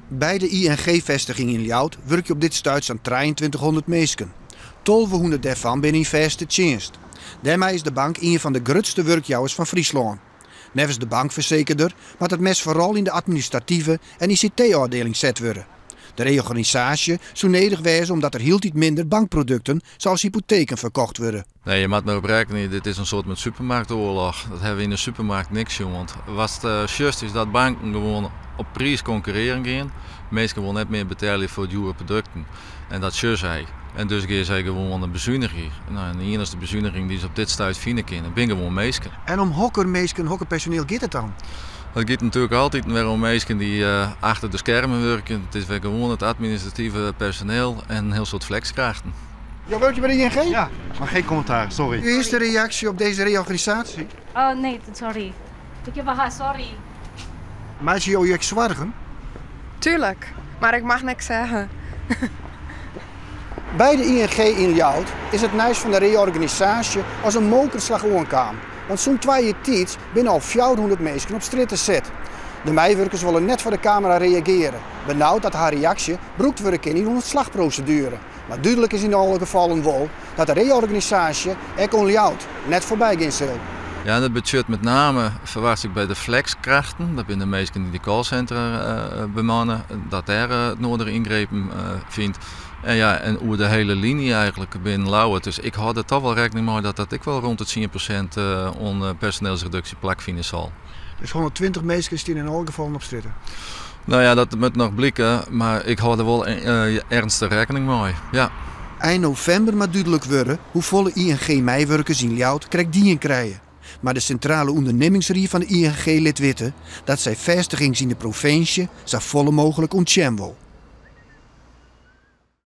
Bij de ING-vestiging in Ljouwt werk je op dit stuits aan 2300 mensen. 1200 daarvan binnen in vaste dienst. Daarmee is de bank een van de grootste werkjouwers van Friesland. Nevens de bankverzekerder moet het mes vooral in de administratieve en ICT-afdeling zet worden. De reorganisatie zou nodig wezen omdat er heel iets minder bankproducten zoals hypotheken verkocht worden. Nee, je moet maar op rekenen, dit is een soort met supermarktoorlog. Dat hebben we in de supermarkt niks, joh. Want wat juist is dat banken gewoon op prijs concurreren gaan. Mensen willen net meer betalen voor dure producten. En dat is hij. En dus gaan ze gewoon een bezuiniging. Nou, en de enige bezuiniging die ze op dit stuit vinden kunnen, ben gewoon mensen. En om hokkerpersoneel gaat het dan? Het gaat natuurlijk altijd weer om mensen die achter de schermen werken. Het is weer gewoon het administratieve personeel en een heel soort flexkrachten. Ja, werk je bij de ING? Ja, maar geen commentaar, sorry. Uw eerste reactie op deze reorganisatie? Oh nee, sorry. Sorry. Maar zie je ook zwargen? Tuurlijk, maar ik mag niks zeggen. Bij de ING in Ljouwt is het nieuws van de reorganisatie als een mokerslag aankwam. Want zo'n 2 jaar tijd binnen al 400 mensen op straat zet. De medewerkers willen net voor de camera reageren. Benauwd dat haar reactie broekt worden in een ontslagprocedure. Maar duidelijk is in alle gevallen wel dat de reorganisatie ook in Ljouwt net voorbij gaan zal. Ja, dat budget met name verwacht ik bij de flexkrachten. Dat zijn de mensen die de callcenter bemannen. Dat daar het nodige ingrepen vindt. En ja, en hoe de hele linie eigenlijk binnen Lauwert. Dus ik had er toch wel rekening mee dat ik wel rond het 10% on personeelsreductie plakvinden zal. Dus 120 mensen die in alle gevallen op stritten? Nou ja, dat moet nog blikken, maar ik had er wel ernstig rekening mee. Ja. Eind november moet duidelijk worden hoe volle ING-medewerkers in Ljouwt krijgen. Maar de centrale ondernemingsraad van de ING liet weten dat zij vestigings in de provincie zo volle mogelijk ontjennen wil.